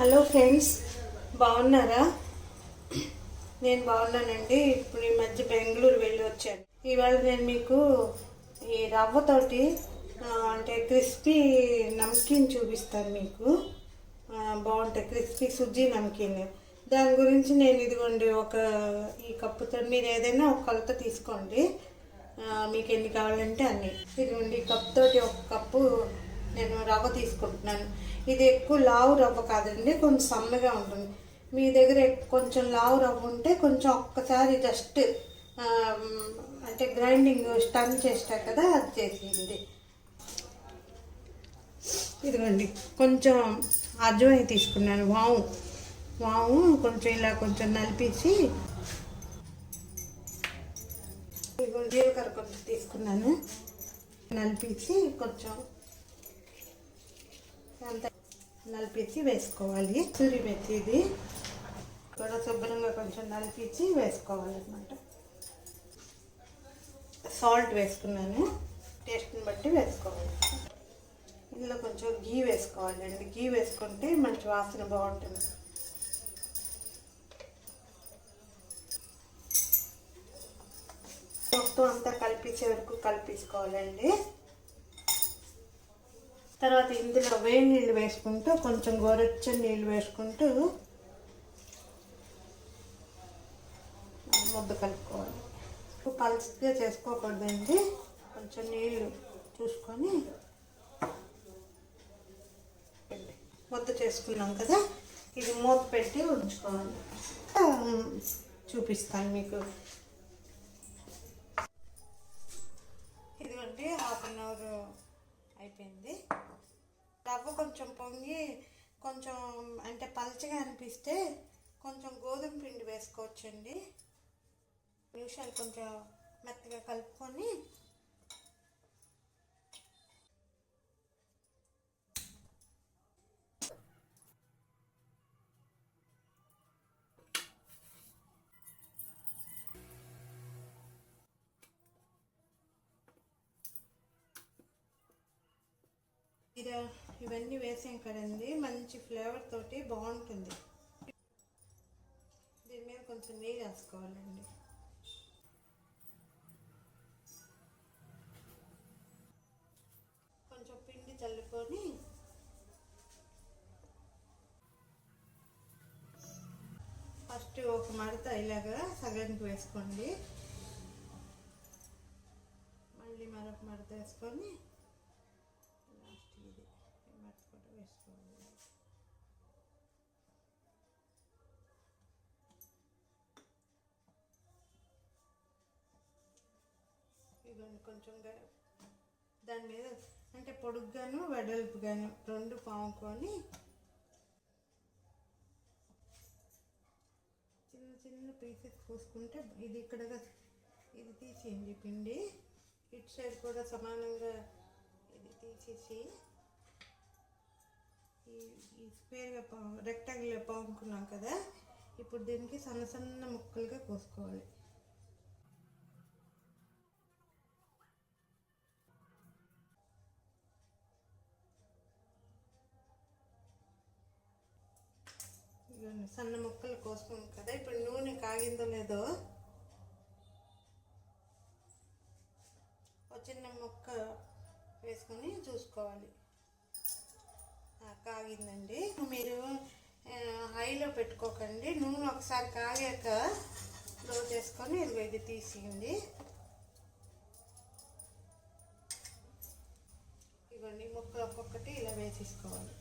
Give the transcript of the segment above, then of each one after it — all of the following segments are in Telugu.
హలో ఫ్రెండ్స్, బాగున్నారా? నేను బాగున్నానండి. ఇప్పుడు ఈ మధ్య బెంగళూరు వెళ్ళి వచ్చాను. ఇవాళ నేను మీకు ఈ రవ్వతోటి అంటే క్రిస్పీ నమ్కీన్ చూపిస్తాను మీకు. బాగుంటుంది క్రిస్పీ సుజ్జీ నమ్కీన్. దాని గురించి నేను ఇదిగోండి ఈ కప్పుతో మీరు ఏదైనా ఒక కొలత తీసుకోండి. మీకు ఎన్ని కావాలంటే అన్ని. ఇదిగోండి ఈ కప్పుతోటి ఒక కప్పు నేను రవ్వ తీసుకుంటున్నాను. ఇది ఎక్కువ లావు రవ్వ కాదండి, కొంచెం సన్నగా ఉంటుంది. మీ దగ్గర కొంచెం లావు రవ్వ ఉంటే కొంచెం ఒక్కసారి జస్ట్ అంటే గ్రైండింగ్ స్టన్ చేస్తారు కదా, అది చేసేయండి. ఇదిగోండి కొంచెం అజ్వాయిన్ తీసుకున్నాను. వాము కొంచెం ఇలా కొంచెం నలిపేసి, జీలకర్ర కొంచెం తీసుకున్నాను, నలిపేసి కొంచెం అంత నలిపించి వేసుకోవాలి. సూరి మెత్తి ఇది కూడా శుభ్రంగా కొంచెం నలిపించి వేసుకోవాలన్నమాట. సాల్ట్ వేసుకున్నాను, టేస్ట్ని బట్టి వేసుకోవాలి. ఇందులో కొంచెం గీ వేసుకోవాలండి. గీ వేసుకుంటే మంచి వాసన బాగుంటుంది. మొత్తం అంతా కలిపించే వరకు కలిపేసుకోవాలండి. తర్వాత ఇందులో వేడి నీళ్ళు వేసుకుంటూ కొంచెం గోరెచ్చని నీళ్ళు వేసుకుంటూ ముద్ద కలుపుకోవాలి. పలుచగా చేసుకోకూడదండి, కొంచెం నీళ్ళు చూసుకొని ముద్ద చేసుకున్నాం కదా, ఇది మూత పెట్టి ఉంచుకోవాలి. చూపిస్తాను మీకు. ఇదిగోండి 1/2 అవర్ అయిపోయింది. రవ్వ కొంచెం పొంగి కొంచెం అంటే పలచగా అనిపిస్తే కొంచెం గోధుమ పిండి వేసుకోవచ్చండి. నిమిషాలు కొంచెం మెత్తగా కలుపుకొని ఇవన్నీ వేసాం కదండి, మంచి ఫ్లేవర్ తోటి బాగుంటుంది. దీని మీద కొంచెం నెయ్యి వేసుకోవాలండి. కొంచెం పిండి చల్లుకొని ఫస్ట్ ఒక మడత ఇలాగా సగానికి వేసుకోండి, మళ్ళీ మరొక మడత వేసుకొని కొంచెం దాని మీద అంటే పొడుగ్గాను వెడల్పుగాను రెండు పాముకొని చిన్న చిన్న పీసెస్ కోసుకుంటే ఇది ఇక్కడ ఇది తీసేయండి. పిండి ఇటు సైడ్ కూడా సమానంగా ఇది తీసేసి ఈ స్క్వేర్గా రెక్టాంగిల్గా పాముకున్నాం కదా, ఇప్పుడు దీనికి సన్న సన్న ముక్కలుగా కోసుకోవాలి. సన్న ముక్కలు కోసుకున్నాం కదా, ఇప్పుడు నూనె కాగిందో లేదో ఒక చిన్న ముక్క వేసుకొని చూసుకోవాలి. కాగిందండి. మీరు హైలో పెట్టుకోకండి, నూనె ఒకసారి కాగాక లో చేసుకొని ఇది తీసేయండి. ఇవన్నీ ముక్కలు ఒక్కొక్కటి ఇలా వేసేసుకోవాలి.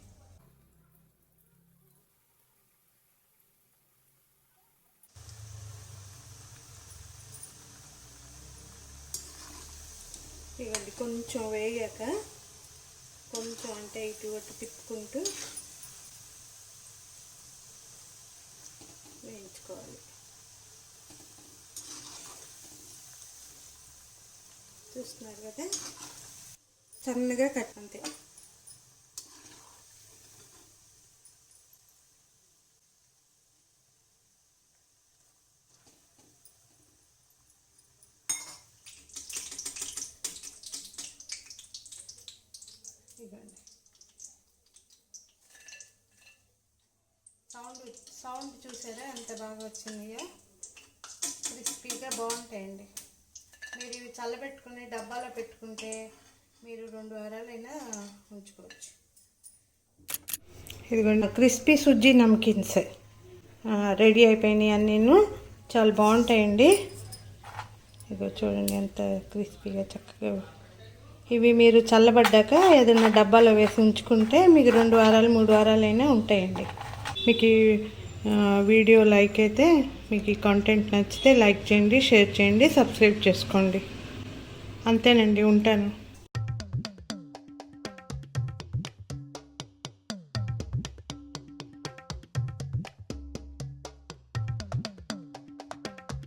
ఇవన్నీ కొంచెం వేగాక కొంచెం అంటే ఇటు అటు తిప్పుకుంటూ వేయించుకోవాలి. చూస్తున్నారు కదా, సన్నగా కట్ అంతే. సౌండ్ చూసారా ఎంత బాగా వచ్చిందిగా. క్రిస్పీగా బాగుంటాయండి. మీరు ఇవి చల్లబెట్టుకుని డబ్బాలో పెట్టుకుంటే మీరు 2 వారాలైనా ఉంచుకోవచ్చు. ఇదిగోండి క్రిస్పీ సుజ్జీ నమ్కిన్స్ రెడీ అయిపోయినాయి అన్నీను. చాలా బాగుంటాయండి. ఇదిగో చూడండి ఎంత క్రిస్పీగా చక్కగా. ఇవి మీరు చల్లబడ్డాక ఏదైనా డబ్బాలో వేసి ఉంచుకుంటే మీకు 2 వారాలు 3 వారాలైనా ఉంటాయండి. మీకు ఈ వీడియో లైక్ అయితే, మీకు ఈ కంటెంట్ నచ్చితే లైక్ చేయండి, షేర్ చేయండి, సబ్స్క్రైబ్ చేసుకోండి. అంతేనండి, ఉంటాను.